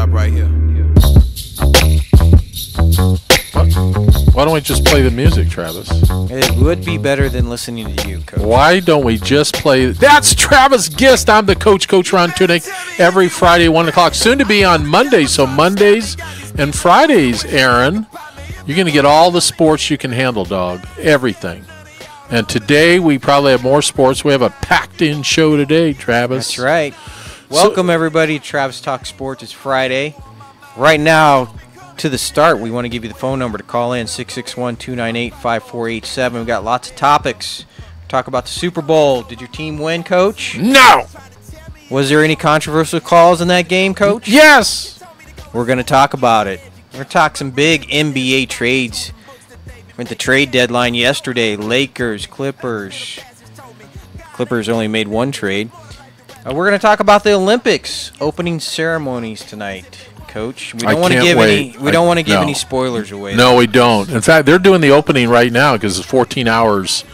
stop right here. Why don't we just play the music, Travis? It would be better than listening to you, Coach. Why don't we just play? That's Travis Gist. I'm the coach, Coach Ron Tunick, every Friday, 1 o'clock. Soon to be on Monday. So Mondays and Fridays, Aaron, you're going to get all the sports you can handle, dog. Everything. And today we probably have more sports. We have a packed-in show today, Travis. That's right. Welcome, everybody, to Travis Talk Sports. It's Friday. Right now, to the start, we want to give you the phone number to call in, 661-298-5487. We've got lots of topics. Talk about the Super Bowl. Did your team win, Coach? No! Was there any controversial calls in that game, Coach? Yes! We're going to talk about it. We're going to talk some big NBA trades. Went the trade deadline yesterday. Lakers, Clippers. Clippers only made one trade. We're going to talk about the Olympics opening ceremonies tonight, Coach. We don't want to give any spoilers away. No, we don't. In fact, they're doing the opening right now because it's 14 hours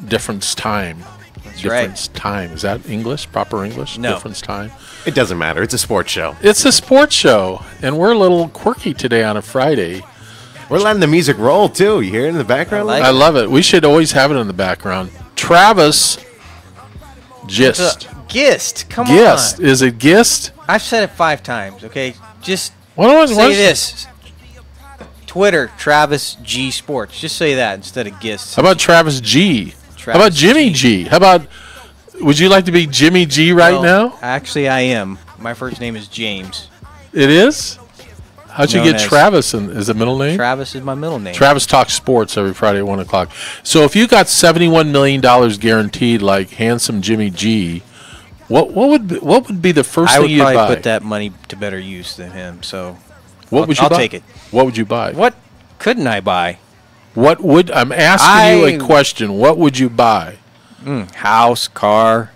difference time. That's difference time. Is that English? Proper English? No. Difference time. It doesn't matter. It's a sports show. It's a sports show, and we're a little quirky today on a Friday. We're letting the music roll, too. You hear it in the background? I like I love it. We should always have it in the background. Travis Gist. Gist. Come Gist. on. Is it Gist? I've said it 5 times, okay? Just What say this. Twitter, Travis G Sports. Just say that instead of Gist. How about Travis G? How about Jimmy G? How about, would you like to be Jimmy G right now? Actually, I am. My first name is James. It is? How'd you Known get as Travis? Is it middle name? Travis is my middle name. Travis talks sports every Friday at 1 o'clock. So if you got $71 million guaranteed like handsome Jimmy G, what would be the first I thing would you'd buy? probably put that money to better use than him. So What would you I'll buy? take it. What would you buy? What couldn't I buy? I'm asking you a question. What would you buy? House, car,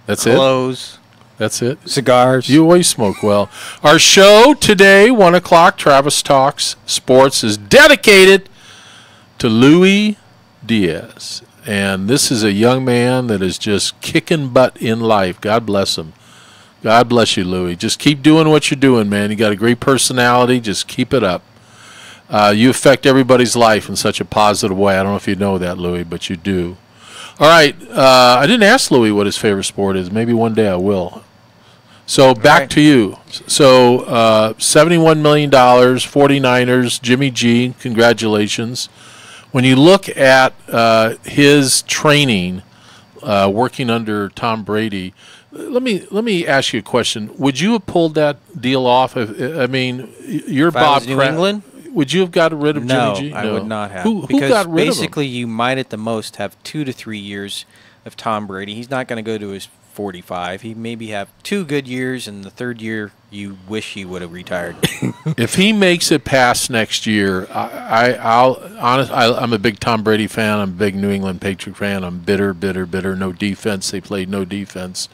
That's it? clothes, That's it? cigars. You always smoke well. Our show today, 1 o'clock, Travis Talks Sports, is dedicated to Louis Diaz. And this is a young man that is just kicking butt in life. God bless him. God bless you, Louis. Just keep doing what you're doing, man. You got a great personality. Just keep it up. You affect everybody's life in such a positive way. I don't know if you know that, Louis, but you do. All right. I didn't ask Louis what his favorite sport is. Maybe one day I will. So back to you. So $71 million, 49ers, Jimmy G, congratulations. When you look at his training working under Tom Brady, let me ask you a question. Would you have pulled that deal off? You're If I Bob was New Kraft. England? Would you have got rid of No, Jimmy G? I would not have. Who because got rid of him? basically you might at the most have 2 to 3 years of Tom Brady. He's not going to go to his 45. He maybe have 2 good years, and the 3rd year you wish he would have retired. If he makes it past next year, I'm a big Tom Brady fan. I'm a big New England Patriot fan. I'm bitter. No defense. They played no defense.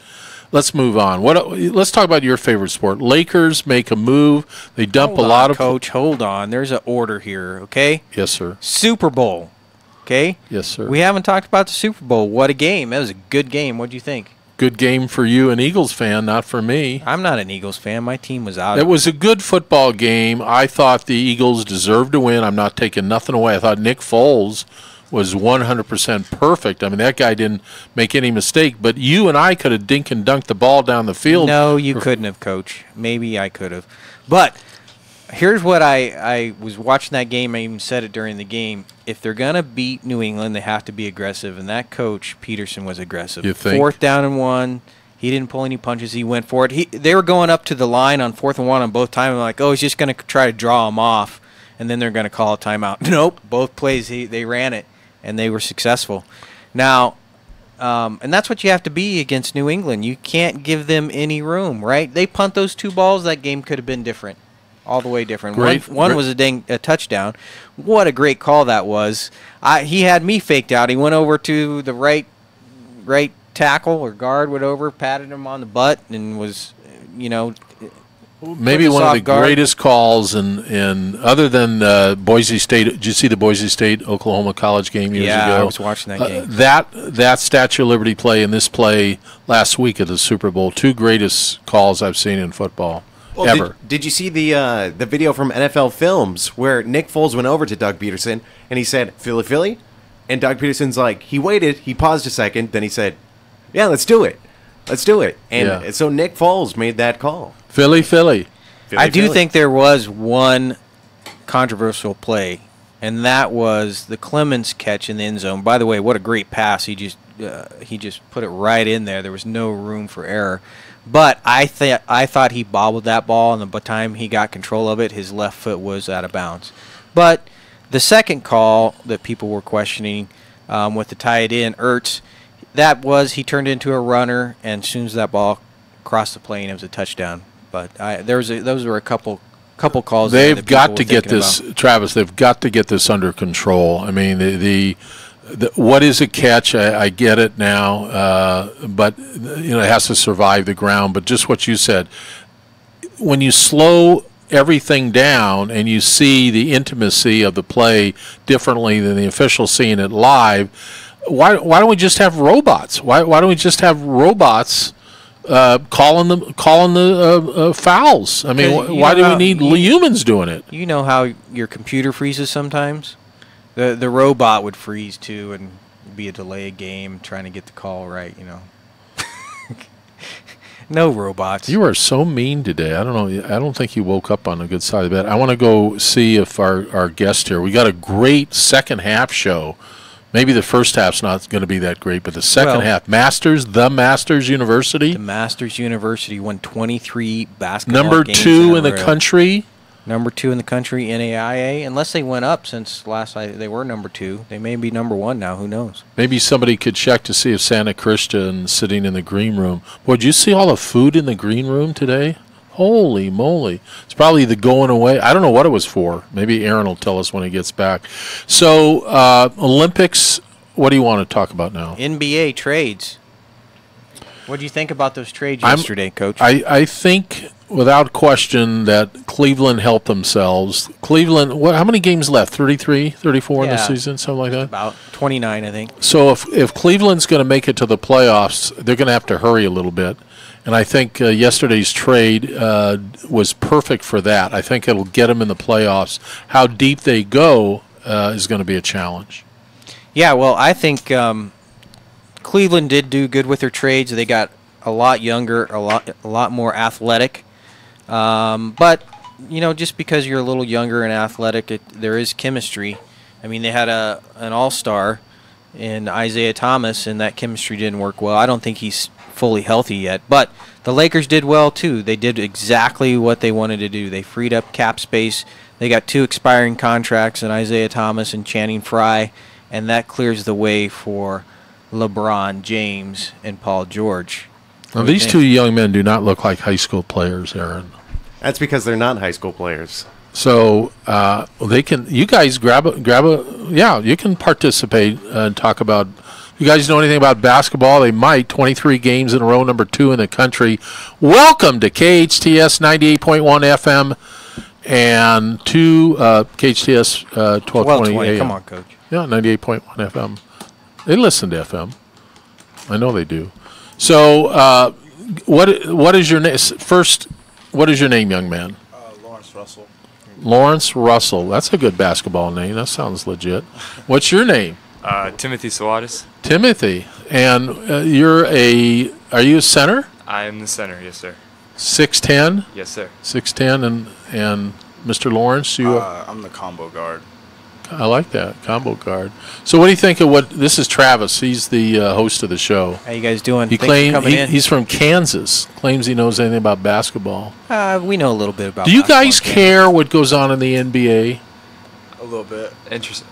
Let's move on. Let's talk about your favorite sport. Lakers make a move. They dump a lot of. Coach, hold on. There's an order here, okay? Yes, sir. Super Bowl, okay? Yes, sir. We haven't talked about the Super Bowl. What a game. That was a good game. What do you think? Good game for you, an Eagles fan, not for me. I'm not an Eagles fan. My team was out. It was a good football game. I thought the Eagles deserved to win. I'm not taking nothing away. I thought Nick Foles was 100% perfect. I mean, that guy didn't make any mistake. But you and I could have dink and dunked the ball down the field. No, you couldn't have, Coach. Maybe I could have. But here's what I was watching that game. I even said it during the game. If they're going to beat New England, they have to be aggressive. And that coach, Peterson, was aggressive. You think? 4th down and 1. He didn't pull any punches. He went for it. They were going up to the line on 4th and 1 on both times. I'm like, oh, he's just going to try to draw him off, and then they're going to call a timeout. Nope. Both plays, they ran it, and they were successful. Now, and that's what you have to be against New England. You can't give them any room, right? They punt those 2 balls. That game could have been different. All the way different. One was a touchdown. What a great call that was. He had me faked out. He went over to the right tackle or guard, whatever, patted him on the butt, and was, maybe Puts us one of off the guard. greatest calls in other than Boise State. Did you see the Boise State Oklahoma College game years Yeah, ago? I was watching that game. That Statue of Liberty play and this play last week at the Super Bowl, two greatest calls I've seen in football ever. Did you see the video from NFL Films where Nick Foles went over to Doug Peterson and he said, Philly, Philly? And Doug Peterson's like, he waited, he paused a second, then he said, yeah, let's do it. Let's do it. And so Nick Foles made that call. Philly. I do think there was one controversial play, and that was the Clemens catch in the end zone. By the way, what a great pass! He just put it right in there. There was no room for error. But I thought he bobbled that ball, and by the time he got control of it, his left foot was out of bounds. But the second call that people were questioning with the tight end, Ertz, he turned into a runner, and as soon as that ball crossed the plane, it was a touchdown. But those were a couple calls. They've got to get this, Travis. They've got to get this under control. I mean, the what is a catch? I get it now, but it has to survive the ground. But just what you said, when you slow everything down and you see the intimacy of the play differently than the officials seeing it live, why don't we just have robots? Why don't we just have robots? Calling the fouls. I mean, why do we need humans doing it? You know how your computer freezes sometimes? The robot would freeze too and be a delayed game trying to get the call right, No robots. You are so mean today. I don't know. I don't think you woke up on a good side of the bed. I want to go see if our guest here. We got a great second half show. Maybe the first half's not going to be that great, but the second half, the Masters University. The Masters University won 23 basketball Number games 2 in the country. Number 2 in the country, NAIA. Unless they went up since last night, they were number 2. They may be number 1 now. Who knows? Maybe somebody could check to see if Santa Christian's sitting in the green room. Boy, did you see all the food in the green room today? Holy moly. It's probably the going away. I don't know what it was for. Maybe Aaron will tell us when he gets back. So, Olympics, what do you want to talk about now? NBA trades. What do you think about those trades yesterday, Coach? I think, without question, that Cleveland helped themselves. Cleveland, how many games left? 33, 34 in the season? Something like that? About 29, I think. So if Cleveland's going to make it to the playoffs, they're going to have to hurry a little bit. And I think yesterday's trade was perfect for that. I think it'll get them in the playoffs. How deep they go is going to be a challenge. Yeah, well, I think Cleveland did do good with their trades. They got a lot younger, a lot more athletic. But just because you're a little younger and athletic, there is chemistry. I mean, they had an all-star in Isaiah Thomas, and that chemistry didn't work well. I don't think he's fully healthy yet, but the Lakers did well too. They did exactly what they wanted to do. They freed up cap space. They got 2 expiring contracts in Isaiah Thomas and Channing Frye, and that clears the way for LeBron James and Paul George. Now, these 2 young men do not look like high school players, Aaron. That's because they're not high school players. So they can. You guys grab a. Yeah, you can participate and talk about. You guys know anything about basketball? They might. 23 games in a row, number 2 in the country. Welcome to KHTS 98.1 FM and to KHTS 1220 AM. Come on, Coach. Yeah, 98.1 FM. They listen to FM. I know they do. So, what is your name? First, what is your name, young man? Lawrence Russell. Lawrence Russell. That's a good basketball name. That sounds legit. What's your name? Timothy Sawadis. Timothy. And are you a center? I am the center, yes, sir. 6'10"? Yes, sir. 6'10", and Mr. Lawrence, I'm the combo guard. I like that, combo guard. So what do you think of this is Travis. He's the host of the show. How you guys doing? He's from Kansas. Claims he knows anything about basketball. We know a little bit about Do you guys care what goes on in the NBA? A little bit.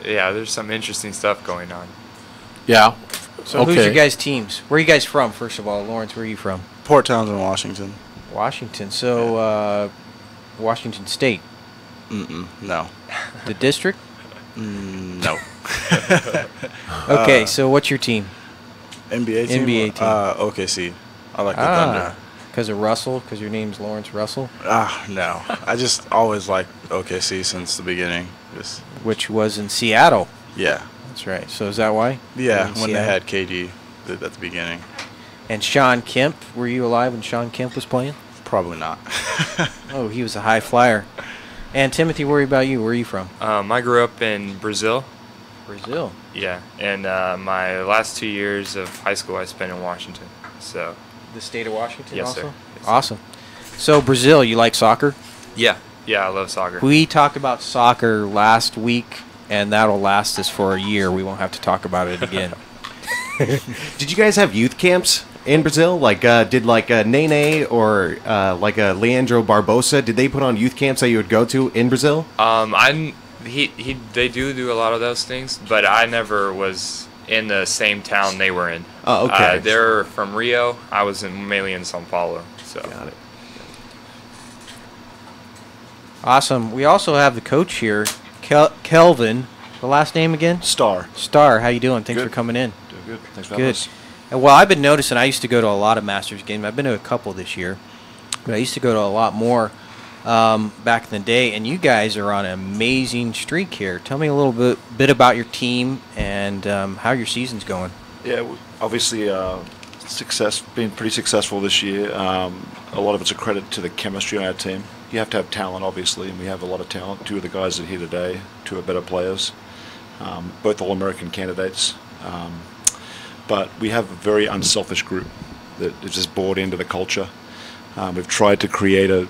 Yeah, there's some interesting stuff going on. Yeah. So who's your guys' teams? Where are you guys from, first of all? Lawrence, where are you from? Port Townsend, Washington. Washington. So Washington State. No. The district? No. Okay, so what's your team? NBA team? NBA team. OKC. I like the Thunder. Because of Russell? Because your name's Lawrence Russell? No. I just always liked OKC since the beginning. Just Which was in Seattle. yeah. That's right. So is that why? Yeah, In when they Seattle? had KD at the beginning. And Sean Kemp, were you alive when Sean Kemp was playing? Probably not. Oh, he was a high flyer. And Timothy, what about you? Where are you from? I grew up in Brazil. Brazil. Yeah, and my last 2 years of high school I spent in Washington. So The state of Washington Yes, also? sir. Yes, sir. Awesome. So Brazil, you like soccer? yeah, I love soccer. We talked about soccer last week, and that'll last us for a year. We won't have to talk about it again. Did you guys have youth camps in Brazil? Like, did like Nene or like Leandro Barbosa? Did they put on youth camps that you would go to in Brazil? They do a lot of those things, but I never was in the same town they were in. Oh, okay. They're from Rio. I was mainly in São Paulo. So Got it. Awesome. We also have the coach here, Kelvin. The last name again? Star. Star. How you doing? Thanks Good. for coming in. Doing good. Thanks for having Good. us. Well, I've been noticing. I used to go to a lot of Masters games. I've been to a couple this year, but I used to go to a lot more back in the day. And you guys are on an amazing streak here. Tell me a little bit about your team and how your season's going. Yeah, obviously, being pretty successful this year. A lot of it's a credit to the chemistry on our team. You have to have talent, obviously, and we have a lot of talent. Two of the guys that are here today, two are better players, both All-American candidates. But we have a very unselfish group that is just bought into the culture. We've tried to create a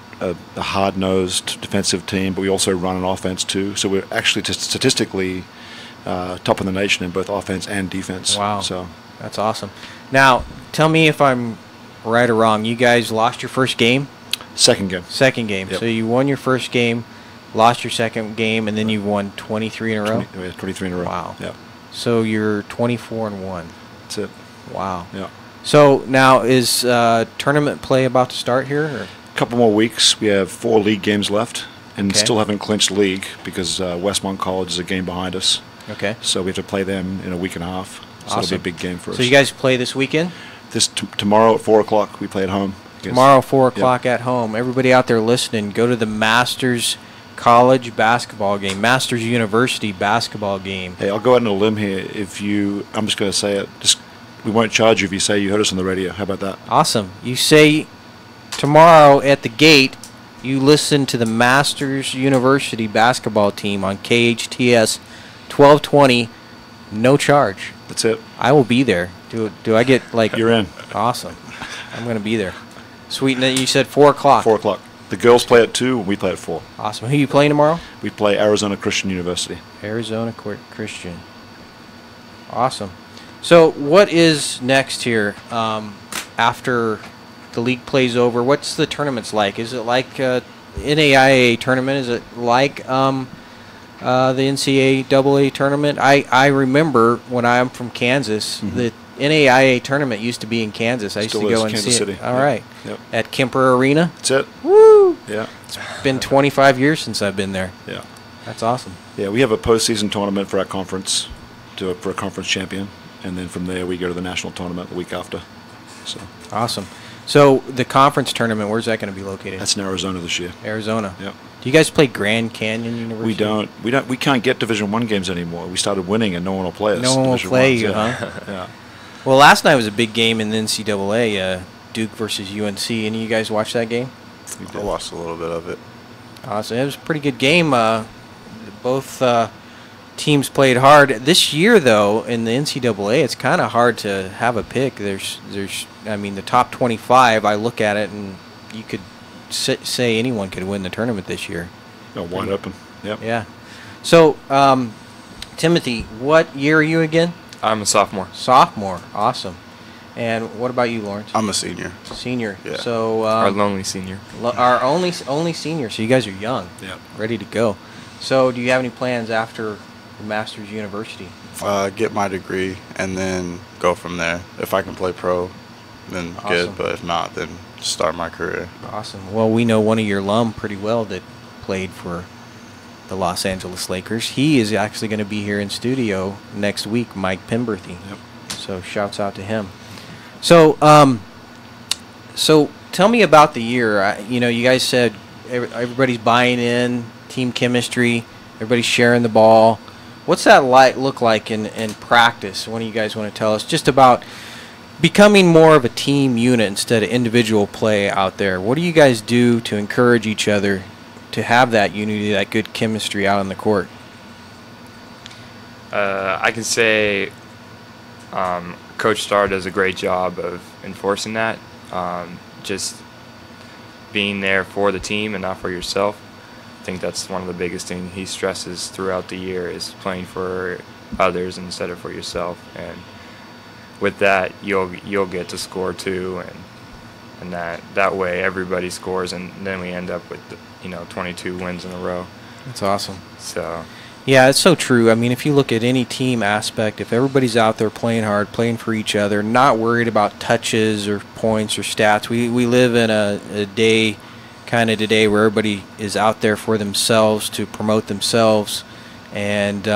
hard-nosed defensive team, but we also run an offense too. So we're actually statistically top of the nation in both offense and defense. Wow. So That's awesome. Now, tell me if I'm right or wrong. You guys lost your first game? second game. Second game. Yep. So you won your first game, lost your second game, and then you won 23 in a row? 23 in a row. Wow. Yeah. So you're 24-1. That's it. Wow. Yeah. So now is tournament play about to start here? Or? A couple more weeks. We have 4 league games left, and Okay. still haven't clinched league because Westmont College is a game behind us. Okay. So we have to play them in a week and a half. So it'll be a big game for us. So you guys play this weekend? Tomorrow at 4 o'clock we play at home. Tomorrow, 4 o'clock at home. Everybody out there listening, go to the Masters College basketball game, Masters University basketball game. Hey, I'll go out on a limb here. I'm just going to say it. We won't charge you if you say you heard us on the radio. How about that? Awesome. You say tomorrow at the gate, you listen to the Masters University basketball team on KHTS 1220, no charge. That's it. I will be there. Do I get like... You're in. Awesome. I'm going to be there. Sweet. And then you said 4 o'clock. 4 o'clock. The girls play at 2 and we play at 4. Awesome. Who are you playing tomorrow? We play Arizona Christian University. Arizona Christian. Awesome. So what is next here after the league plays over? What's the tournaments like? Is it like NAIA tournament? Is it like the NCAA tournament? I remember when I'm from Kansas, the NAIA tournament used to be in Kansas. I used Still to is, go and Kansas see City. it. All Yep. right. Yep. At Kemper Arena. That's it. Woo! Yeah. It's been 25 years since I've been there. Yeah. That's awesome. Yeah, we have a postseason tournament for our conference, for a conference champion, and then from there we go to the national tournament the week after. So Awesome. So the conference tournament, where's that going to be located? that's in Arizona this year. Arizona. Yep. Do you guys play Grand Canyon University? We can't get Division I games anymore. We started winning and no one will play us. No one will Division play I's, you, yeah. huh? Yeah. Well, last night was a big game in the NCAA, Duke versus UNC. Any of you guys watch that game? I watched a little bit of it. Awesome. It was a pretty good game. Both teams played hard. This year, though, in the NCAA, it's kind of hard to have a pick. The top 25, I look at it, and you could say anyone could win the tournament this year. Oh, wide open. Yep. Yeah. So, Timothy, what year are you again? I'm a sophomore. Sophomore. Awesome. And what about you, Lawrence? I'm a senior. Senior. Yeah. So Our lonely senior. our only senior. So you guys are young. Yep. Ready to go. So do you have any plans after the Masters University? Get my degree and then go from there. If I can play pro, then Awesome. good. But if not, then start my career. Awesome. Well, we know one of your alum pretty well that played for the Los Angeles Lakers. He is actually going to be here in studio next week, Mike Pemberthy. Yep. So shouts out to him. So, tell me about the year. You guys said everybody's buying in, team chemistry, everybody's sharing the ball. What's that look like in practice? What do you guys want to tell us just about becoming more of a team unit instead of individual play out there? What do you guys do to encourage each other to have that unity, that good chemistry out on the court? I can say Coach Starr does a great job of enforcing that, just being there for the team and not for yourself. I think that's one of the biggest things he stresses throughout the year is playing for others instead of for yourself. And with that, you'll get to score too, and that way everybody scores, and then we end up with 22 wins in a row. That's awesome. So. Yeah, it's so true. I mean, if you look at any team aspect, if everybody's out there playing hard, playing for each other, not worried about touches or points or stats, we live in a day kind of today where everybody is out there for themselves to promote themselves, and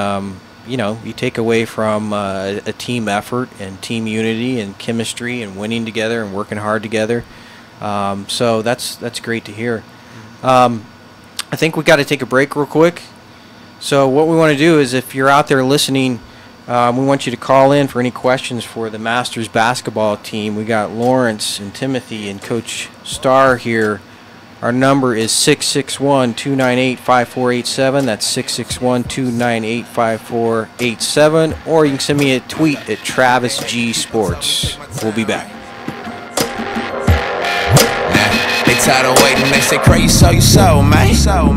you take away from a team effort and team unity and chemistry and winning together and working hard together. So that's great to hear. I think we got to take a break real quick. So what we want to do is, if you're out there listening, we want you to call in for any questions for the Masters basketball team. We got Lawrence and Timothy and Coach Starr here. Our number is 661-298-5487. That's 661-298-5487. Or you can send me a tweet at Travis G Sports. We'll be back. They tired of waiting. They say, "Cray, you sold, man. For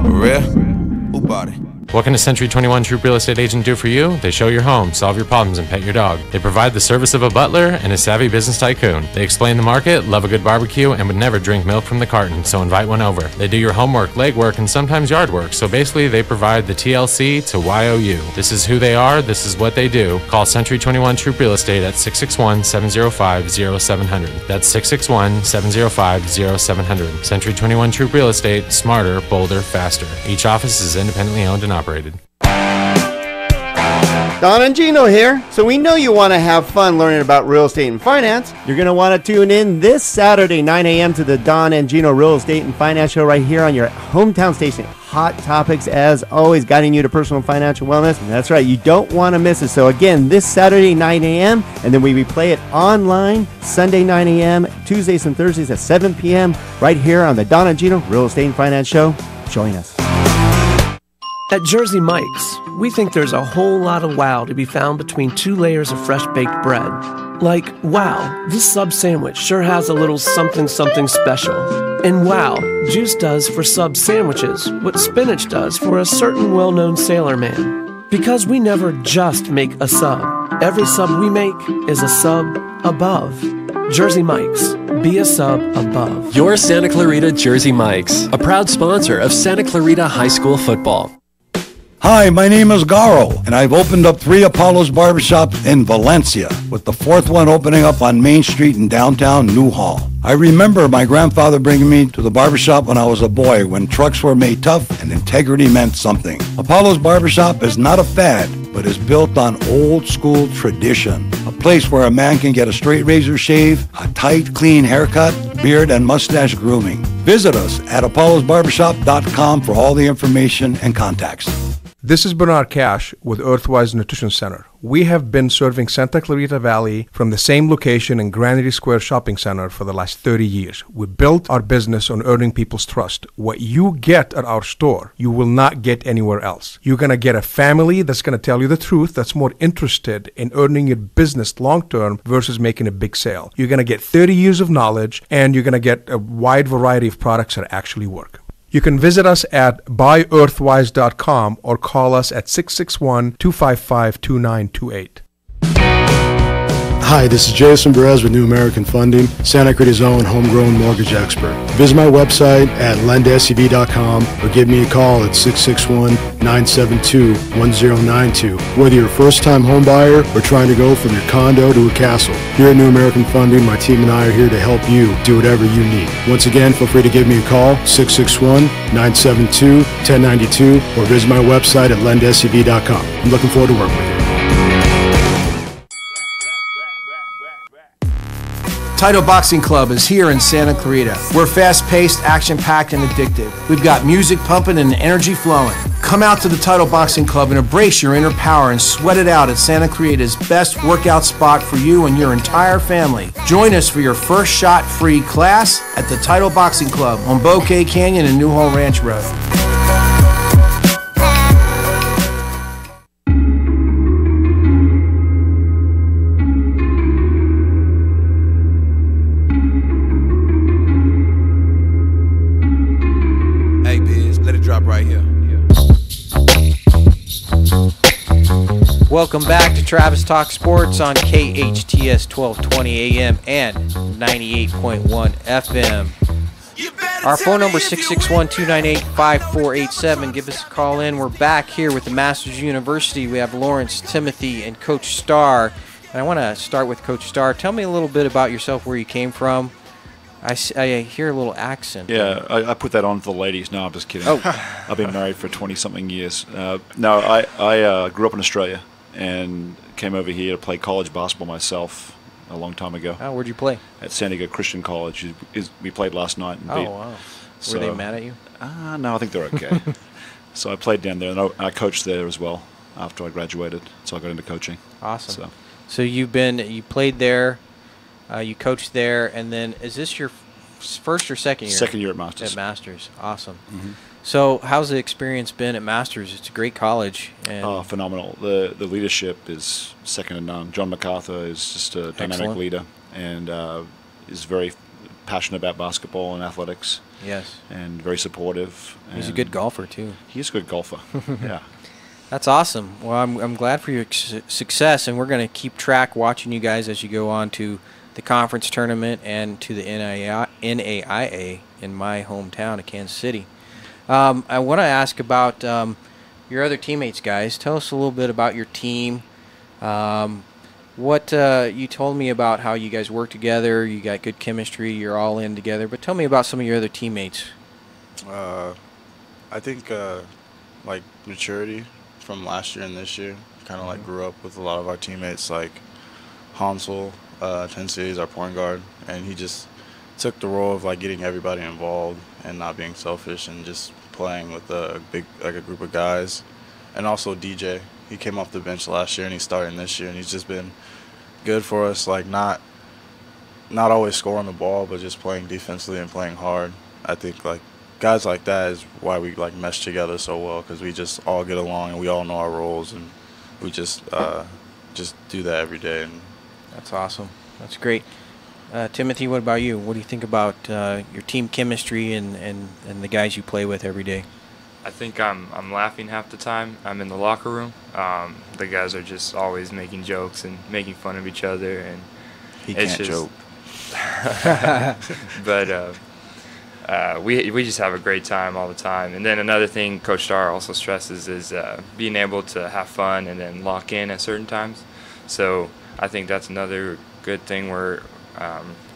real? Who bought it?" What can a Century 21 Troop Real Estate agent do for you? They show your home, solve your problems, and pet your dog. They provide the service of a butler and a savvy business tycoon. They explain the market, love a good barbecue, and would never drink milk from the carton, so invite one over. They do your homework, legwork, and sometimes yard work, so basically they provide the TLC to YOU. This is who they are, this is what they do. Call Century 21 Troop Real Estate at 661-705-0700. That's 661-705-0700. Century 21 Troop Real Estate, smarter, bolder, faster. Each office is independently owned and operated. Don and Gino here. So we know you want to have fun learning about real estate and finance. You're going to want to tune in this Saturday, 9 a.m. to the Don and Gino Real Estate and Finance Show right here on your hometown station. Hot topics, as always, guiding you to personal and financial wellness. And that's right, you don't want to miss it. So again, this Saturday, 9 a.m., and then we replay it online Sunday, 9 a.m., Tuesdays and Thursdays at 7 p.m. right here on the Don and Gino Real Estate and Finance Show. Join us. At Jersey Mike's, we think there's a whole lot of wow to be found between 2 layers of fresh baked bread. Like, wow, this sub sandwich sure has a little something something special. And wow, Juice does for sub sandwiches what spinach does for a certain well-known sailor man. Because we never just make a sub. Every sub we make is a sub above. Jersey Mike's. Be a sub above. Your Santa Clarita Jersey Mike's, a proud sponsor of Santa Clarita High School football. Hi, my name is Garo, and I've opened up 3 Apollo's barbershops in Valencia, with the 4th one opening up on Main Street in downtown Newhall. I remember my grandfather bringing me to the barbershop when I was a boy, when trucks were made tough and integrity meant something. Apollo's barbershop is not a fad, but is built on old school tradition. A place where a man can get a straight razor shave, a tight, clean haircut, beard and mustache grooming. Visit us at apollosbarbershop.com for all the information and contacts. This is Bernard Cash with Earthwise Nutrition Center. We have been serving Santa Clarita Valley from the same location in Granary Square Shopping Center for the last 30 years. We built our business on earning people's trust. What you get at our store, you will not get anywhere else. You're going to get a family that's going to tell you the truth, that's more interested in earning your business long term versus making a big sale. You're going to get 30 years of knowledge, and you're going to get a wide variety of products that actually work. You can visit us at buyearthwise.com or call us at 661-255-2928. Hi, this is Jason Perez with New American Funding, Santa Clarita's own homegrown mortgage expert. Visit my website at lendsev.com or give me a call at 661-972-1092. Whether you're a first-time home buyer or trying to go from your condo to a castle, here at New American Funding, my team and I are here to help you do whatever you need. Once again, feel free to give me a call, 661-972-1092, or visit my website at lendsev.com. I'm looking forward to working with you. Title Boxing Club is here in Santa Clarita. We're fast-paced, action-packed, and addictive. We've got music pumping and energy flowing. Come out to the Title Boxing Club and embrace your inner power and sweat it out at Santa Clarita's best workout spot for you and your entire family. Join us for your first shot-free class at the Title Boxing Club on Bouquet Canyon and Newhall Ranch Road. Hey, Biz, let it drop right here. Welcome back to Travis Talk Sports on KHTS 1220 AM and 98.1 FM. Our phone number is 661-298-5487. Give us a call in. We're back here with the Masters University. We have Lawrence, Timothy, and Coach Starr. And I want to start with Coach Starr. Tell me a little bit about yourself, where you came from. I hear a little accent. Yeah, I put that on for the ladies. No, I'm just kidding. Oh. I've been married for 20-something years. No, I grew up in Australia and came over here to play college basketball myself a long time ago. Oh, where'd you play? At San Diego Christian College. We played last night and beat. Oh, wow. Were they mad at you? No, I think they're okay. So I played down there, and I coached there as well after I graduated. So I got into coaching. Awesome. So you played there, you coached there, and then is this your first or second year? Second year at Masters. At Masters. Awesome. Mm-hmm. So how's the experience been at Masters? It's a great college. And Phenomenal. The leadership is second to none. John MacArthur is just a dynamic Excellent. leader and is very passionate about basketball and athletics. Yes. And very supportive. He's a and good golfer, too. He is a good golfer. Yeah. That's awesome. Well, I'm glad for your success, and we're going to keep track watching you guys as you go on to the conference tournament and to the NAIA in my hometown of Kansas City. I want to ask about your other teammates, guys. Tell us a little bit about your team. What you told me about how you guys work together, you got good chemistry, you're all in together, but tell me about some of your other teammates. I think like maturity from last year and this year. Kind of like grew up with a lot of our teammates, like Hansel, 10 Cities, our point guard, and he just took the role of like getting everybody involved and not being selfish and just playing with a group of guys. And also DJ, he came off the bench last year and he's starting this year, and he's just been good for us, like not always scoring the ball, but just playing defensively and playing hard. I think like guys like that is why we like mesh together so well, because we just all get along and we all know our roles, and we just do that every day. And that's awesome. That's great. Timothy, what about you? What do you think about your team chemistry and the guys you play with every day? I think I'm laughing half the time. I'm in the locker room. The guys are just always making jokes and making fun of each other, and he can't joke. But we just have a great time all the time. And then another thing Coach Starr also stresses is being able to have fun and then lock in at certain times. So I think that's another good thing where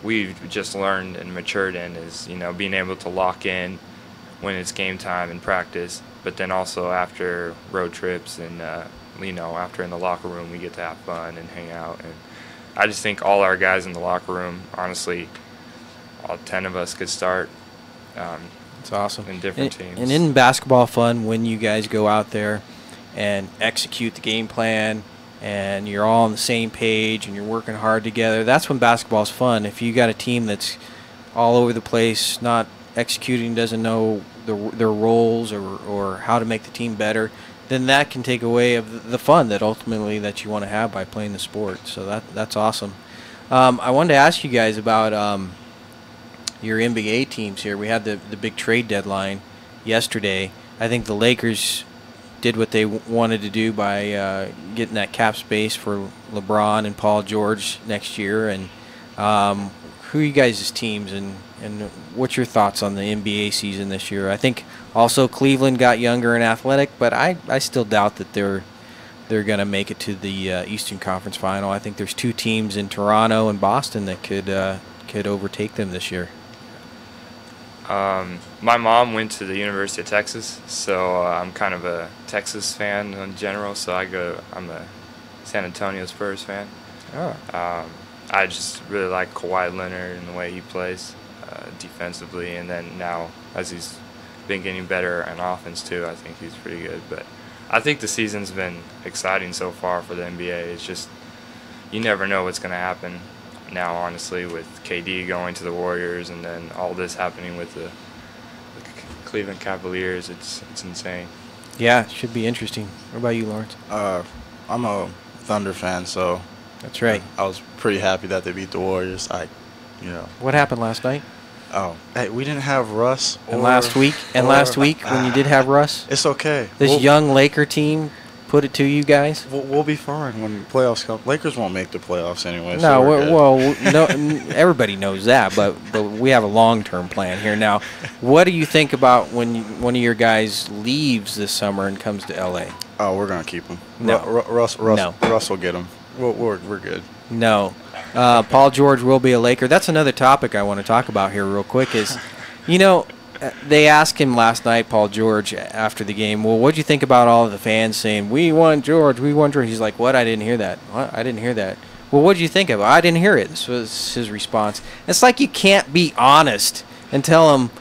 we've just learned and matured in is, being able to lock in when it's game time and practice, but then also after road trips and, after in the locker room, we get to have fun and hang out. And I just think all our guys in the locker room, honestly, all 10 of us could start. It's awesome. In different teams. And isn't basketball fun when you guys go out there and execute the game plan and you're all on the same page and you're working hard together? That's when basketball's fun. If you got a team that's all over the place, not executing, doesn't know their roles or how to make the team better, then that can take away of the fun that ultimately that you want to have by playing the sport. So that's awesome. I wanted to ask you guys about your NBA teams here. We had the big trade deadline yesterday. I think the Lakers did what they wanted to do by getting that cap space for LeBron and Paul George next year. And who are you guys' teams, and what's your thoughts on the NBA season this year? I think also Cleveland got younger and athletic, but I still doubt that they're going to make it to the Eastern Conference Final. I think there's two teams in Toronto and Boston that could overtake them this year. My mom went to the University of Texas, so I'm kind of a Texas fan in general. So I'm a San Antonio Spurs fan. Oh. I just really like Kawhi Leonard and the way he plays defensively, and then now as he's been getting better on offense too, I think he's pretty good. But I think the season's been exciting so far for the NBA. It's just you never know what's going to happen now, honestly, with KD going to the Warriors and then all this happening with the Cleveland Cavaliers. It's insane. Yeah, it should be interesting. What about you, Lawrence? I'm a Thunder fan, so that's right. I was pretty happy that they beat the Warriors. What happened last night? Oh, hey, we didn't have Russ. And last week, when you did have Russ, it's okay. This young Laker team put it to you guys. We'll be fine when playoffs come. Lakers won't make the playoffs anyway. No, no, everybody knows that, but we have a long-term plan here. Now, what do you think about when one of your guys leaves this summer and comes to LA? Oh, we're gonna keep him. No, Russ will get him. We're good. No, Paul George will be a Laker. That's another topic I want to talk about here real quick. Is they asked him last night, Paul George, after the game, well, what'd you think about all of the fans saying, we want George, we want George? He's like, what? I didn't hear that. What? I didn't hear that. Well, what'd you think of it? I didn't hear it. This was his response. It's like you can't be honest and tell him,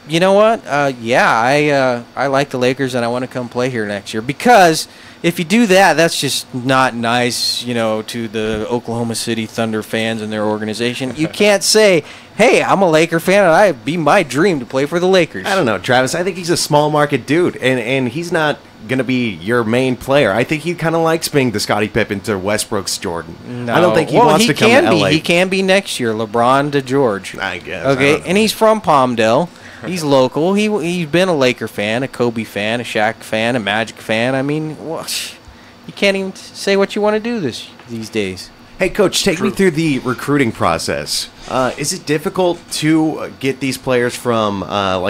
you know what? I like the Lakers and I want to come play here next year. Because if you do that, that's just not nice, to the Oklahoma City Thunder fans and their organization. You can't say, hey, I'm a Laker fan and it'd be my dream to play for the Lakers. I don't know, Travis. I think he's a small market dude, and he's not going to be your main player. I think he kind of likes being the Scottie Pippen to Westbrook's Jordan. No. I don't think he wants to come to LA. He can be next year, LeBron to George. I guess. Okay, and he's from Palmdale. He's local. He's been a Laker fan, a Kobe fan, a Shaq fan, a Magic fan. I mean, you can't even say what you want to do these days. Hey, Coach, take me through the recruiting process. Is it difficult to get these players from,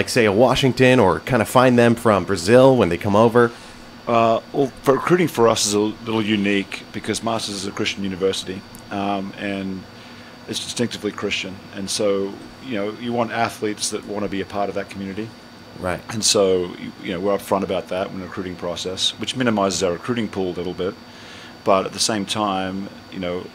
say, a Washington, or kind of find them from Brazil when they come over? Well, for recruiting for us is a little unique because Masters is a Christian university, and it's distinctively Christian. And so, you want athletes that want to be a part of that community. Right. And so, we're upfront about that in the recruiting process, which minimizes our recruiting pool a little bit. But at the same time,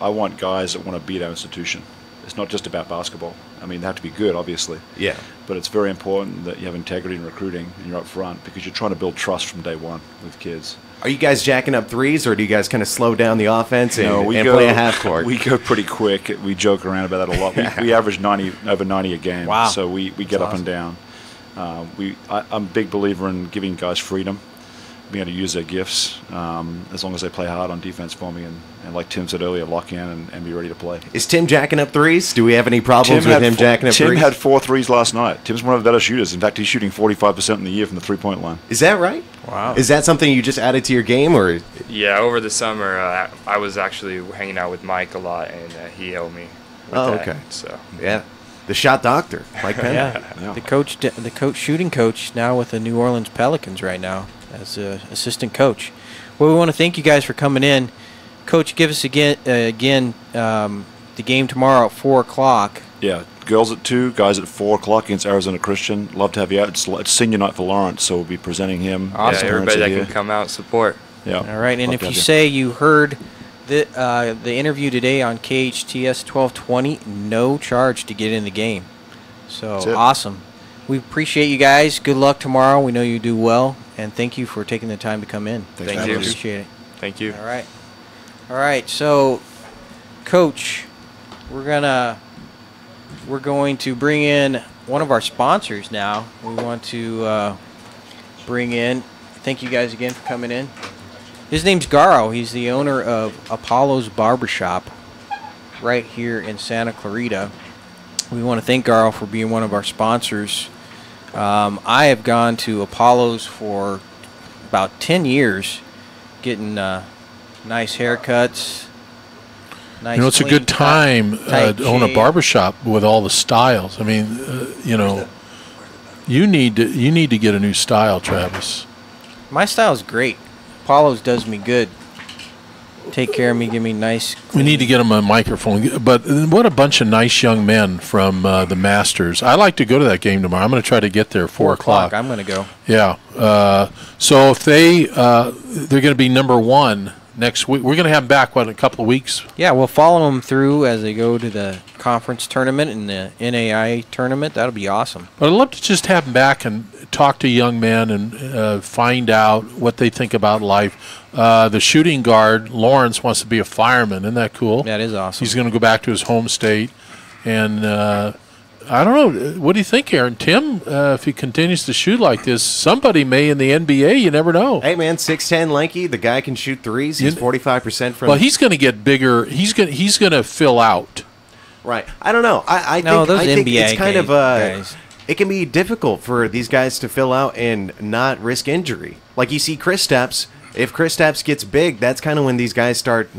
I want guys that want to be at our institution. It's not just about basketball. I mean, they have to be good, obviously. Yeah. But it's very important that you have integrity in recruiting and you're up front because you're trying to build trust from day one with kids. Are you guys jacking up threes, or do you guys kind of slow down the offense and play a half court? We go pretty quick. We joke around about that a lot. We average over 90 a game. Wow. So we get up and down. I'm a big believer in giving guys freedom, being able to use their gifts as long as they play hard on defense for me. And like Tim said earlier, lock in and be ready to play. Is Tim jacking up threes? Do we have any problems with him jacking up threes? Tim had 4 threes last night. Tim's one of the better shooters. In fact, he's shooting 45% in the year from the three-point line. Is that right? Wow. Is that something you just added to your game, or? Yeah, over the summer, I was actually hanging out with Mike a lot, and he helped me with that. Okay. So yeah, the shot doctor, Mike Penn. Yeah. The coach, shooting coach, now with the New Orleans Pelicans right now as assistant coach. Well, we want to thank you guys for coming in. Coach, give us again the game tomorrow at 4:00. Yeah, girls at 2, guys at 4:00 against Arizona Christian. Love to have you out. It's senior night for Lawrence, so we'll be presenting him. Awesome. Yeah, everybody that can come out and support. Yeah. All right, and if you say you heard the interview today on KHTS 1220, no charge to get in the game. So awesome. We appreciate you guys. Good luck tomorrow. We know you do well, and thank you for taking the time to come in. Thank you. Appreciate it. Thank you. All right. So, Coach, we're going to bring in one of our sponsors now. We want to bring in. Thank you guys again for coming in. His name's Garo. He's the owner of Apollo's Barbershop right here in Santa Clarita. We want to thank Garo for being one of our sponsors. I have gone to Apollo's for about 10 years, getting nice haircuts. Nice, it's a good time to own a barbershop with all the styles. I mean, you need to get a new style, Travis. My style's great. Apollo's does me good. Take care of me, give me nice. We need to get them a microphone. But what a bunch of nice young men from the Masters. I like to go to that game tomorrow. I'm going to try to get there 4 o'clock. I'm going to go. Yeah. So if they're going to be number 1 next week. We're going to have him back, in a couple of weeks? Yeah, we'll follow them through as they go to the conference tournament and the NAI tournament. That'll be awesome. But I'd love to just have them back and talk to young men and find out what they think about life. The shooting guard, Lawrence, wants to be a fireman. Isn't that cool? That is awesome. He's going to go back to his home state. And I don't know. What do you think, Aaron? Tim, if he continues to shoot like this, somebody may in the NBA. You never know. Hey, man, 6'10", lanky. The guy can shoot threes. He's 45% from. Well, he's going to get bigger. He's going to fill out. Right. I don't know. I think it's kind of guys. It can be difficult for these guys to fill out and not risk injury. Like you see Kristaps. If Kristaps gets big, that's kind of when these guys start,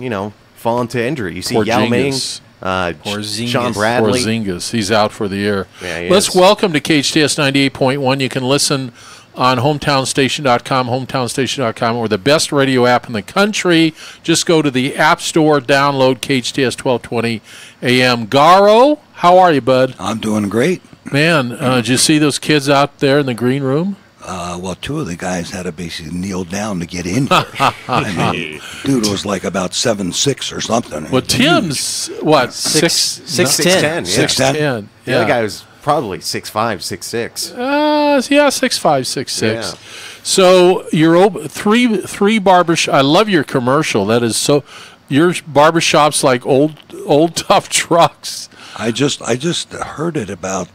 falling to injury. You see Yao Ming, Sean Bradley. Porzingis. He's out for the year. Yeah, Let's welcome to KHTS 98.1. You can listen on hometownstation.com, hometownstation.com, or the best radio app in the country. Just go to the App Store, download KHTS 1220 AM. Garo, how are you, bud? I'm doing great. Man, did you see those kids out there in the green room? Well, two of the guys had to basically kneel down to get in here. I mean, dude was like about 7'6" or something. Well, Tim's, what, 6'10"? 6'10". The other guy was probably 6'5", 6'6". Yeah, 6'5", 6'6". Yeah. So you're three barbershop. I love your commercial. That is so. Your barbershop's like old tough trucks. I just heard it about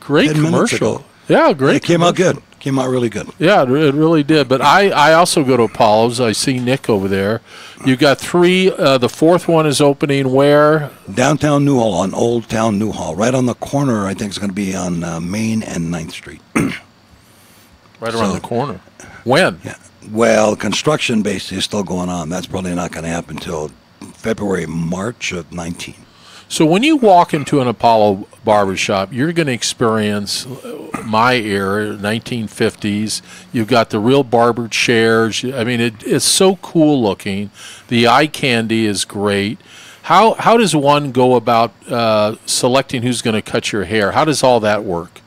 great 10 minutes commercial. ago. Yeah, great. It came out good. Came out really good. Yeah, it really did. But I also go to Apollo's. I see Nick over there. You got three. The fourth one is opening where? Downtown Newhall, on Old Town Newhall, right on the corner. I think it's going to be on Main and 9th Street. Right around the corner. When? Yeah. Well, construction basically is still going on. That's probably not going to happen until February, March of 19. So when you walk into an Apollo barbershop, you're going to experience my era, 1950s. You've got the real barber chairs. I mean, it's so cool looking. The eye candy is great. How does one go about selecting who's going to cut your hair? How does all that work?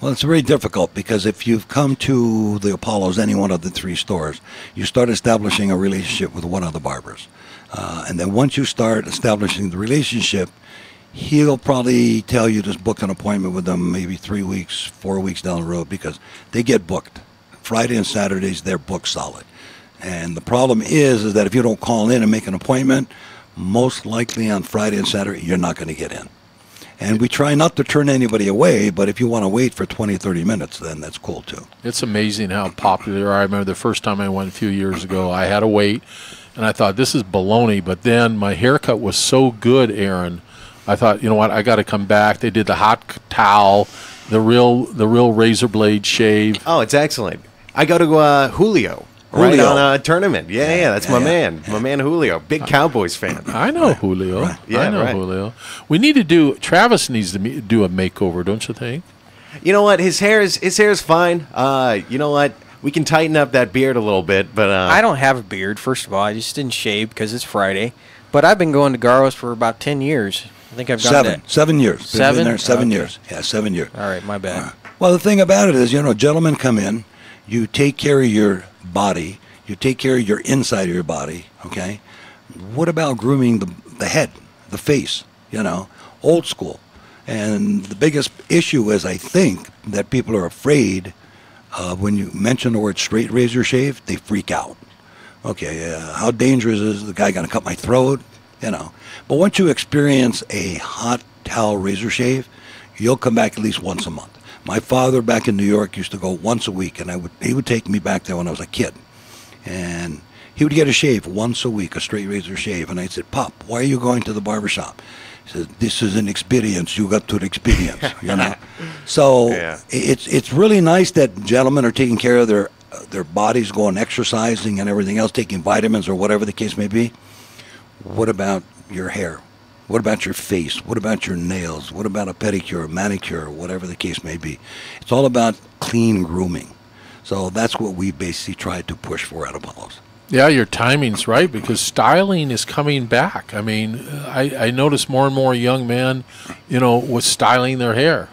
Well, it's very difficult because if you've come to the Apollos, any one of the three stores, you start establishing a relationship with one of the barbers. And then once you start establishing the relationship, he'll probably tell you to book an appointment with them maybe 3 weeks, 4 weeks down the road because they get booked. Friday and Saturdays, they're booked solid. And the problem is that if you don't call in and make an appointment, most likely on Friday and Saturday, you're not going to get in. And we try not to turn anybody away, but if you want to wait for 20, 30 minutes, then that's cool too. It's amazing how popular. I remember the first time I went a few years ago, I had to wait, and I thought, this is baloney. But then my haircut was so good, Aaron, I thought, you know what, I got to come back. They did the hot towel, the real razor blade shave. Oh, it's excellent. I go to Julio. Right on a tournament. Yeah, that's my man. My man Julio. Big Cowboys fan. I know Julio. Right. Yeah, I know Julio. We need to Travis needs to do a makeover, don't you think? You know what? His hair is fine. You know what? We can tighten up that beard a little bit, but I don't have a beard, first of all. I just didn't shave because it's Friday. But I've been going to Garo's for about 10 years. I think I've got that. 7 years. Seven? Been there 7 Okay. years. Yeah, 7 years. All right, my bad. Well, the thing about it is, gentlemen come in, you take care of your body, you take care of your inside of your body, okay? What about grooming the head, the face, old school? And the biggest issue is, I think, that people are afraid of when you mention the word straight razor shave, they freak out. Okay, how dangerous is the guy going to cut my throat? But once you experience a hot towel razor shave, you'll come back at least once a month. My father back in New York used to go once a week, and he would take me back there when I was a kid. And he would get a shave once a week, a straight razor shave. And I said, Pop, why are you going to the barbershop? He said, this is an experience. You got to experience, So it's really nice that gentlemen are taking care of their bodies, going exercising and everything else, taking vitamins or whatever the case may be. What about your hair? What about your face? What about your nails? What about a pedicure, manicure, whatever the case may be? It's all about clean grooming. So that's what we basically tried to push for at Apollos. Yeah, your timing's right because styling is coming back. I mean, I notice more and more young men, with styling their hair.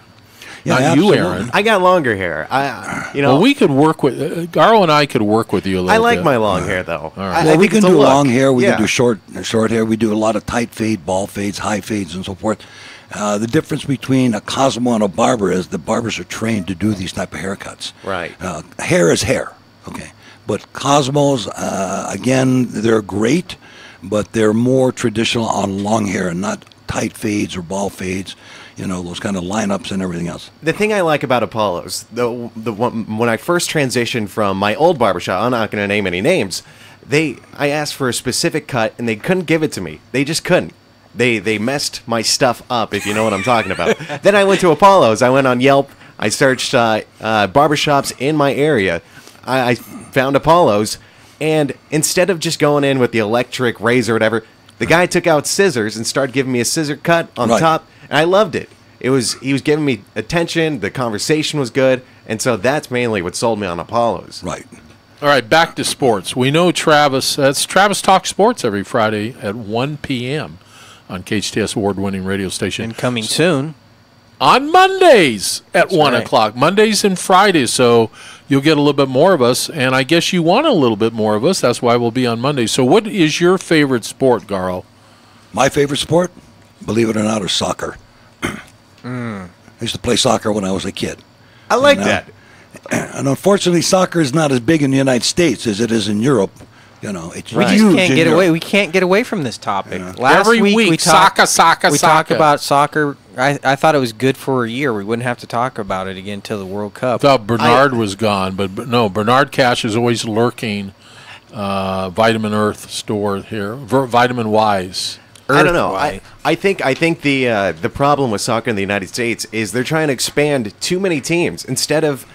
Not absolutely. you, Aaron. I got longer hair. Well, we could work with Garl and I could work with you a little bit. I like my long hair though. All right. Well, we can do long hair. We Yeah. can do short hair. We do a lot of tight fade, ball fades, high fades, and so forth. The difference between a Cosmo and a barber is the barbers are trained to do these type of haircuts. Right. Hair is hair, okay. But Cosmos, again, they're great, but they're more traditional on long hair and not tight fades or ball fades. Those kind of lineups and everything else. The thing I like about Apollo's, when I first transitioned from my old barbershop, I'm not going to name any names. I asked for a specific cut and they couldn't give it to me. They just couldn't. They messed my stuff up, if you know what I'm talking about. Then I went to Apollo's. I went on Yelp. I searched barbershops in my area. I found Apollo's, and instead of just going in with the electric razor or whatever, the guy took out scissors and started giving me a scissor cut on top, and I loved it. He was giving me attention. The conversation was good, and so that's mainly what sold me on Apollo's. Right. All right, back to sports. We know Travis Talk Sports every Friday at 1 p.m. on KHTS award-winning radio station. And coming soon. On Mondays at 1 right. o'clock. Mondays and Fridays, so you'll get a little bit more of us, and I guess you want a little bit more of us. That's why we'll be on Mondays. So what is your favorite sport, Garl? My favorite sport, believe it or not, is soccer. I used to play soccer when I was a kid. I like that. And unfortunately, soccer is not as big in the United States as it is in Europe. It's We huge just can't in get Europe. away. We can't get away from this topic. Yeah. Last Every week, we talked soccer. about soccer. I thought it was good for a year. We wouldn't have to talk about it again until the World I Cup. thought Bernard was gone, but no, Bernard Cash is always lurking. Vitamin Earth store here. Vitamin Wise. I don't know. I think the problem with soccer in the United States is they're trying to expand too many teams instead of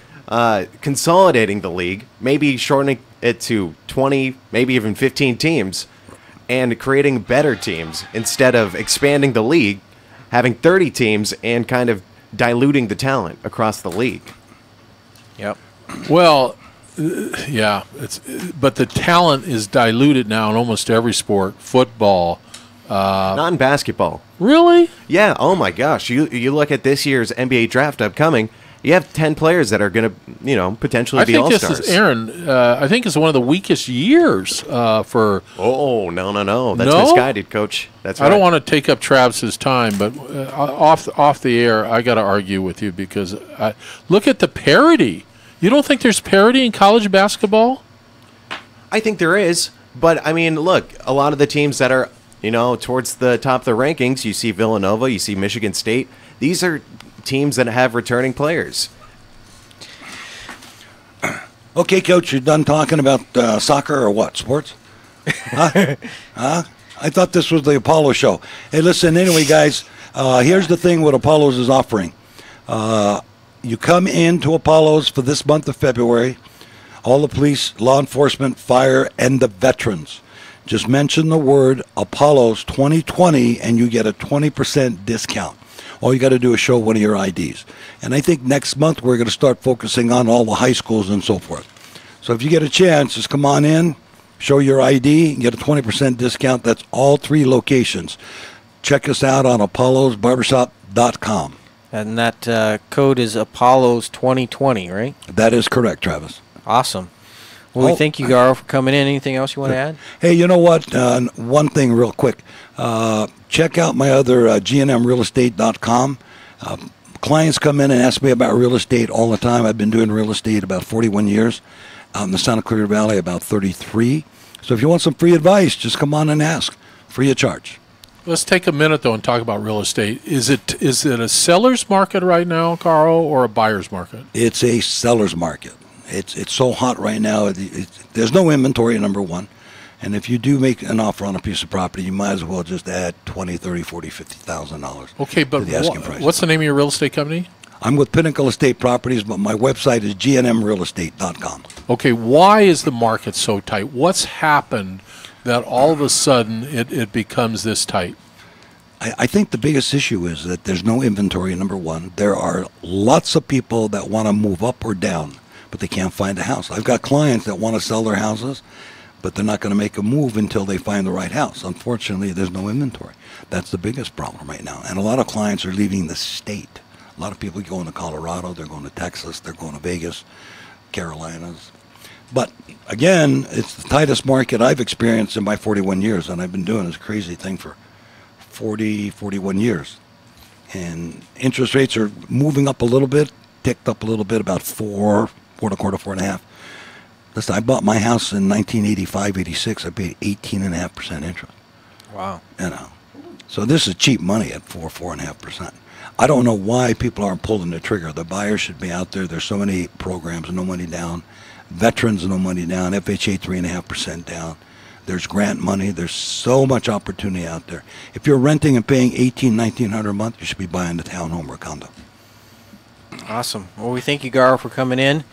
consolidating the league, maybe shortening it to 20, maybe even 15 teams, and creating better teams instead of expanding the league, having 30 teams and kind of diluting the talent across the league. Yep. Well, yeah, but the talent is diluted now in almost every sport. Football. Not in basketball. Really? Yeah. Oh my gosh. You look at this year's NBA draft upcoming. You have 10 players that are going to, potentially be all-stars. I think this is, Aaron, I think it's one of the weakest years for... Oh, no. That's No? misguided, Coach. That's right. I don't want to take up Travis's time, but off the air, I got to argue with you because look at the parity. You don't think there's parity in college basketball? I think there is. But, I mean, look, a lot of the teams that are, towards the top of the rankings, you see Villanova, you see Michigan State. These are teams that have returning players. Okay, Coach, you're done talking about soccer or what? Sports? Huh? I thought this was the Apollo show. Hey, listen, anyway, guys, here's the thing what Apollo's is offering. You come into Apollo's for this month of February, all the police, law enforcement, fire, and the veterans. Just mention the word Apollo's 2020 and you get a 20% discount. All you got to do is show one of your IDs. And I think next month we're going to start focusing on all the high schools and so forth. So if you get a chance, just come on in, show your ID, and get a 20% discount. That's all 3 locations. Check us out on apollosbarbershop.com. And that code is Apollo's 2020, right? That is correct, Travis. Awesome. Well, we thank you, Garo, for coming in. Anything else you want to add? Hey, you know what? One thing real quick. Check out my other gnmrealestate.com. Clients come in and ask me about real estate all the time. I've been doing real estate about 41 years. Out in the Santa Clarita Valley, about 33. So if you want some free advice, just come on and ask. Free of charge. Let's take a minute, though, and talk about real estate. Is it a seller's market right now, Carl, or a buyer's market? It's a seller's market. It's so hot right now. There's no inventory, number one. And if you do make an offer on a piece of property, you might as well just add $20,000, $30,000, $40,000, $50,000 Okay, but to the asking price. what's the name of your real estate company? I'm with Pinnacle Estate Properties, but my website is gnmrealestate.com. Okay, why is the market so tight? What's happened that all of a sudden it becomes this tight? I think the biggest issue is that there's no inventory, number one. There are lots of people that want to move up or down, but they can't find a house. I've got clients that want to sell their houses, but they're not going to make a move until they find the right house. Unfortunately, there's no inventory. That's the biggest problem right now. And a lot of clients are leaving the state. A lot of people going to Colorado, they're going to Texas, they're going to Vegas, Carolinas. But again, it's the tightest market I've experienced in my 41 years, and I've been doing this crazy thing for 41 years. And interest rates are moving up a little bit, ticked up a little bit, about 4 and a quarter, 4.5. Listen, I bought my house in 1985, 86. I paid 18.5% interest. Wow. You know, so this is cheap money at 4.5%. I don't know why people aren't pulling the trigger. The buyers should be out there. There's so many programs, no money down. Veterans, no money down. FHA, 3.5% down. There's grant money. There's so much opportunity out there. If you're renting and paying $1,900 a month, you should be buying a townhome or a condo. Awesome. Well, we thank you, Garo, for coming in.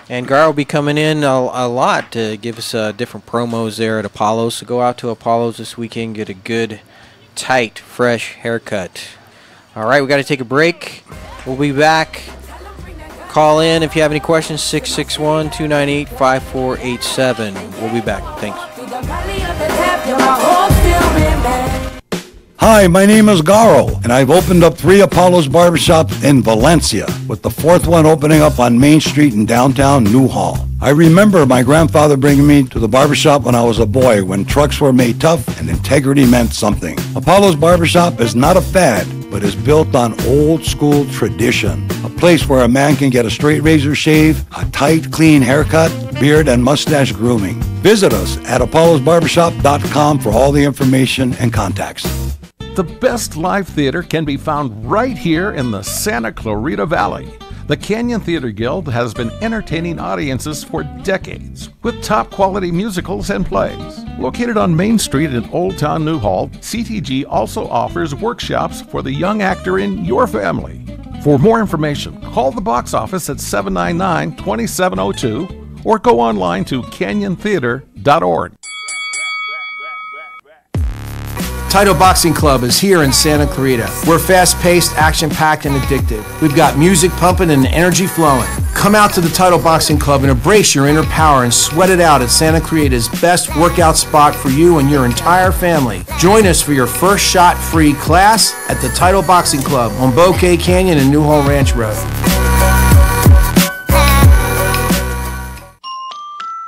And Garo will be coming in a lot to give us different promos there at Apollo's. So go out to Apollo's this weekend, get a good, tight, fresh haircut. All right, we got to take a break. We'll be back. Call in if you have any questions, 661-298-5487. We'll be back. Thanks. Hi, my name is Garo, and I've opened up 3 Apollo's barbershops in Valencia, with the 4th one opening up on Main Street in downtown Newhall. I remember my grandfather bringing me to the barbershop when I was a boy, when trucks were made tough and integrity meant something. Apollo's barbershop is not a fad, but is built on old school tradition. A place where a man can get a straight razor shave, a tight, clean haircut, beard and mustache grooming. Visit us at apollosbarbershop.com for all the information and contacts. The best live theater can be found right here in the Santa Clarita Valley. The Canyon Theater Guild has been entertaining audiences for decades with top quality musicals and plays. Located on Main Street in Old Town Newhall, CTG also offers workshops for the young actor in your family. For more information, call the box office at 799-2702 or go online to canyontheater.org. Title Boxing Club is here in Santa Clarita. We're fast-paced, action-packed, and addictive. We've got music pumping and energy flowing. Come out to the Title Boxing Club and embrace your inner power and sweat it out at Santa Clarita's best workout spot for you and your entire family. Join us for your first shot-free class at the Title Boxing Club on Bouquet Canyon and Newhall Ranch Road.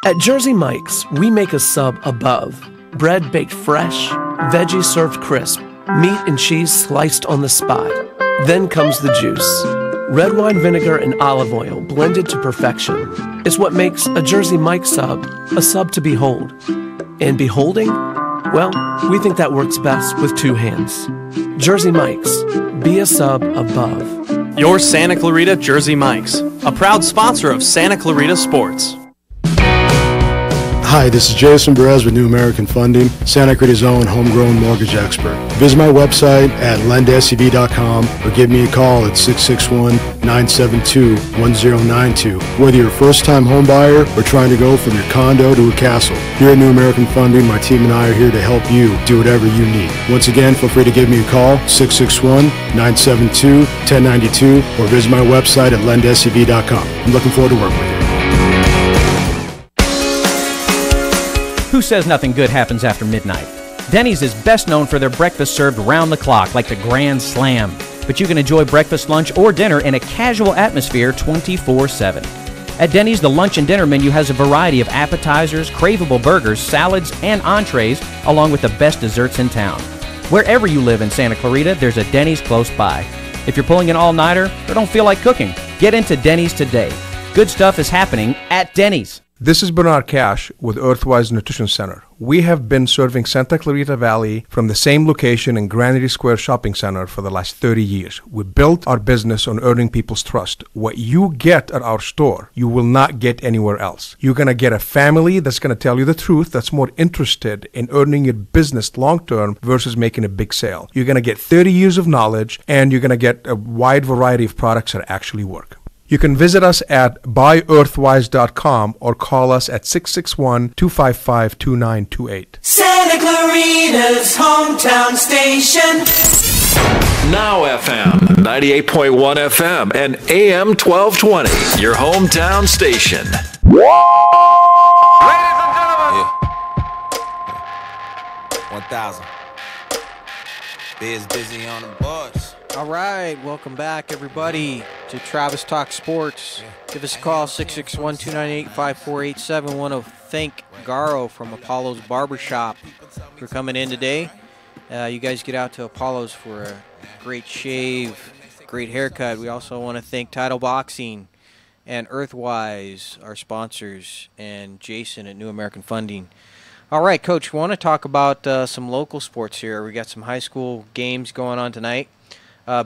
At Jersey Mike's, we make a sub above. Bread baked fresh, veggies served crisp, meat and cheese sliced on the spot. Then comes the juice. Red wine vinegar and olive oil blended to perfection. It's what makes a Jersey Mike's sub a sub to behold. And beholding? Well, we think that works best with 2 hands. Jersey Mike's. Be a sub above. Your Santa Clarita Jersey Mike's, a proud sponsor of Santa Clarita Sports. Hi, this is Jason Perez with New American Funding, Santa Clarita's own homegrown mortgage expert. Visit my website at lendscb.com or give me a call at 661-972-1092. Whether you're a first-time home buyer or trying to go from your condo to a castle, here at New American Funding, my team and I are here to help you do whatever you need. Once again, feel free to give me a call, 661-972-1092, or visit my website at lendscb.com. I'm looking forward to working with you. Who says nothing good happens after midnight? Denny's is best known for their breakfast served round the clock, like the Grand Slam. But you can enjoy breakfast, lunch, or dinner in a casual atmosphere 24/7. At Denny's, the lunch and dinner menu has a variety of appetizers, craveable burgers, salads, and entrees, along with the best desserts in town. Wherever you live in Santa Clarita, there's a Denny's close by. If you're pulling an all-nighter or don't feel like cooking, get into Denny's today. Good stuff is happening at Denny's. This is Bernard Cash with Earthwise Nutrition Center. We have been serving Santa Clarita Valley from the same location in Granary Square Shopping Center for the last 30 years. We built our business on earning people's trust. What you get at our store, you will not get anywhere else. You're going to get a family that's going to tell you the truth, that's more interested in earning your business long-term versus making a big sale. You're going to get 30 years of knowledge, and you're going to get a wide variety of products that actually work. You can visit us at buyearthwise.com or call us at 661-255-2928. Santa Clarita's hometown station. Now FM, 98.1 FM and AM 1220, your hometown station. Ladies and gentlemen. 1,000. Biz busy on the boards. All right, welcome back, everybody, to Travis Talk Sports. Give us a call, 661-298-5487. Want to thank Garo from Apollo's Barbershop for coming in today. You guys get out to Apollo's for a great shave, great haircut. We also want to thank Title Boxing and Earthwise, our sponsors, and Jason at New American Funding. All right, Coach, we want to talk about some local sports here. We got some high school games going on tonight.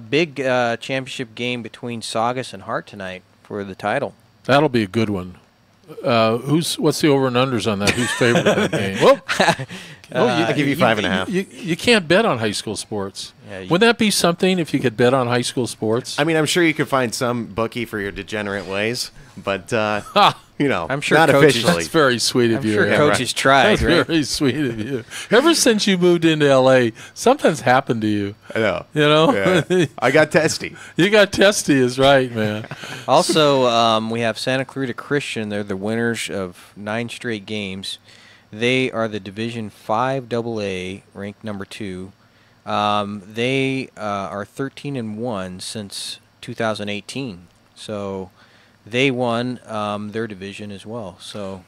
Big championship game between Saugus and Hart tonight for the title. That'll be a good one. What's the over and unders on that? Who's favorite that game? Well, I'll give you 5.5. You can't bet on high school sports. Yeah, Wouldn't that be something if you could bet on high school sports? I mean, I'm sure you could find some bookie for your degenerate ways, but I'm sure not coaches, officially. That's very sweet of I'm you. sure Aaron. coaches tried, That's right? very sweet of you. Ever since you moved into L.A., something's happened to you. I know. You know? Yeah. I got testy. You got testy is right, man. Also, we have Santa Clarita Christian. They're the winners of 9 straight games. They are the Division 5 AA, ranked number 2. They are 13-1 since 2018. So they won their division as well. So,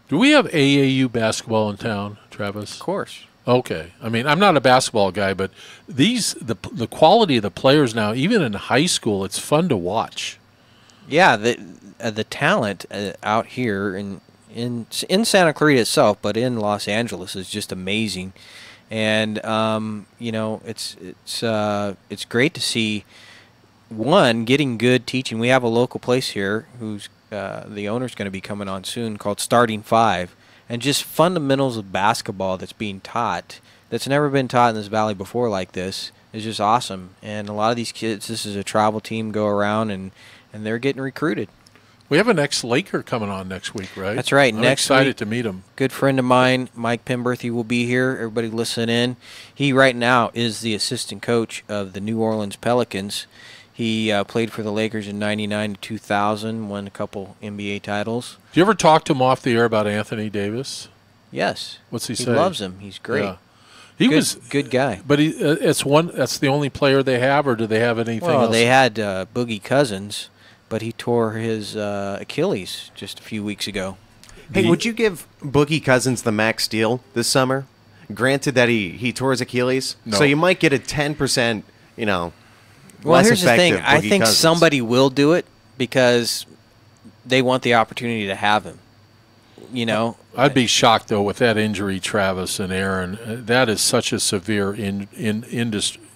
do we have AAU basketball in town, Travis? Of course. Okay. I mean, I'm not a basketball guy, but the quality of the players now, even in high school, it's fun to watch. Yeah, the talent out here in Santa Clarita itself, but in Los Angeles is just amazing, and it's great to see getting good teaching. We have a local place here who's the owner's going to be coming on soon called Starting 5, and just fundamentals of basketball that's being taught that's never been taught in this valley before like this is just awesome. And a lot of these kids, this is a travel team, go around and they're getting recruited. We have an ex-Laker coming on next week, right? That's right. I'm Next excited week, to meet him. Good friend of mine, Mike Pemberthy, will be here. Everybody listen in. He right now is the assistant coach of the New Orleans Pelicans. He played for the Lakers in 99 to 2000, won a couple NBA titles. Do you ever talk to him off the air about Anthony Davis? Yes. What's he say? He loves him. He's great. Yeah. He was good guy. But that's the only player they have, or do they have anything else? Well, they had Boogie Cousins, but he tore his Achilles just a few weeks ago. Hey, would you give Boogie Cousins the max deal this summer? Granted that he tore his Achilles, No. so you might get a 10%, Well, less here's the thing. effective I Boogie think Cousins. somebody will do it because they want the opportunity to have him. I'd be shocked though with that injury, Travis and Aaron. That is such a severe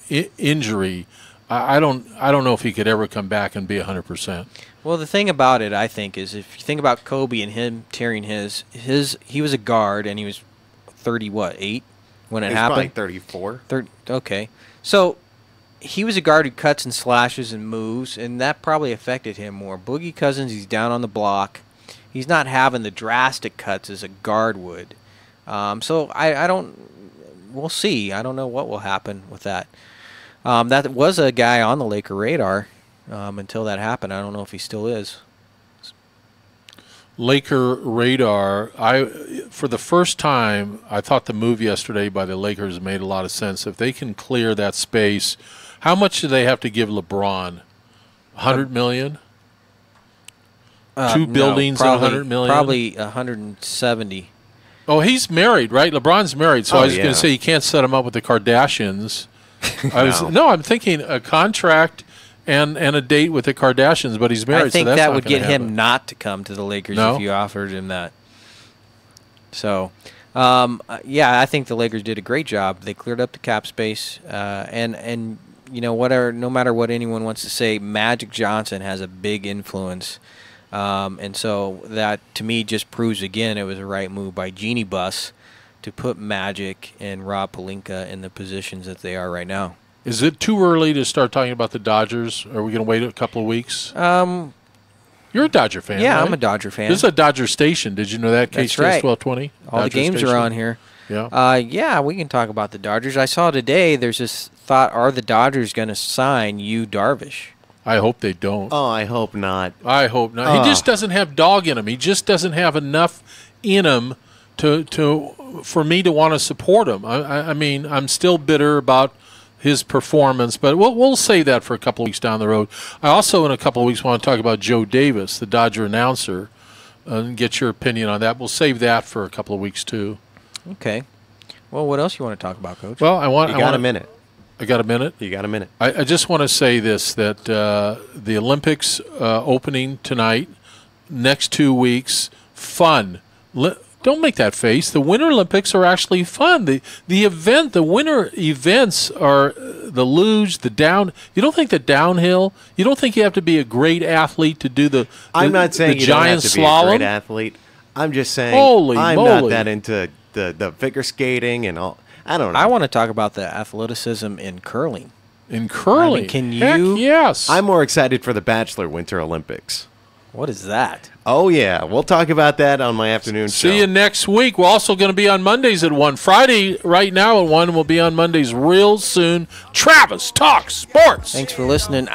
injury. I don't know if he could ever come back and be 100%. Well, the thing about it, I think, is if you think about Kobe and him tearing his he was a guard and he was 8 when it He's happened. probably 34. Okay, so he was a guard who cuts and slashes and moves, and that probably affected him more. Boogie Cousins, he's down on the block. He's not having the drastic cuts as a guard would. So I don't. We'll see. I don't know what will happen with that. That was a guy on the Laker radar until that happened. I don't know if he still is. Laker radar. For the first time, I thought the move yesterday by the Lakers made a lot of sense. If they can clear that space, how much do they have to give LeBron? $100 million? 2 buildings at $100 million? Probably 170. Oh, he's married, right? LeBron's married, so I was going yeah. to say you can't set him up with the Kardashians. I'm thinking a contract and a date with the Kardashians, but he's married. I think so that's that not would gonna get him happen. not to come to the Lakers No? if you offered him that. So, I think the Lakers did a great job. They cleared up the cap space, and no matter what anyone wants to say, Magic Johnson has a big influence. And so that, to me, just proves again it was a right move by Jeannie Buss to put Magic and Rob Pelinka in the positions that they are right now. Is it too early to start talking about the Dodgers? Are we going to wait a couple of weeks? You're a Dodger fan, Yeah, right? I'm a Dodger fan. This is a Dodger station. Did you know that? That's KHTS right. 1220? All the Dodger games station? are on here. Yeah. We can talk about the Dodgers. I saw today there's this thought, are the Dodgers going to sign Yu Darvish? I hope they don't. Oh, I hope not. I hope not. He just doesn't have dog in him. He just doesn't have enough in him for me to want to support him. I mean, I'm still bitter about his performance, but we'll save that for a couple of weeks down the road. I also, in a couple of weeks, want to talk about Joe Davis, the Dodger announcer, and get your opinion on that. We'll save that for a couple of weeks too. Okay. Well, what else you want to talk about, Coach? Well, You got a minute. I got a minute? You got a minute. I just want to say this, that the Olympics opening tonight, next 2 weeks, fun. Don't make that face. The Winter Olympics are actually fun. The winter events are the luge, the down. You don't think the downhill? You don't think you have to be a great athlete to do the I'm not saying you don't have to be a great athlete. I'm just saying I'm not that into the figure skating and all. I don't know. I want to talk about the athleticism in curling. In curling? I mean, can Heck you? Yes. I'm more excited for the Bachelor Winter Olympics. What is that? Oh, yeah. We'll talk about that on my afternoon show. See you next week. We're also going to be on Mondays at 1. Friday right now at 1. We'll be on Mondays real soon. Travis Talks Sports. Thanks for listening.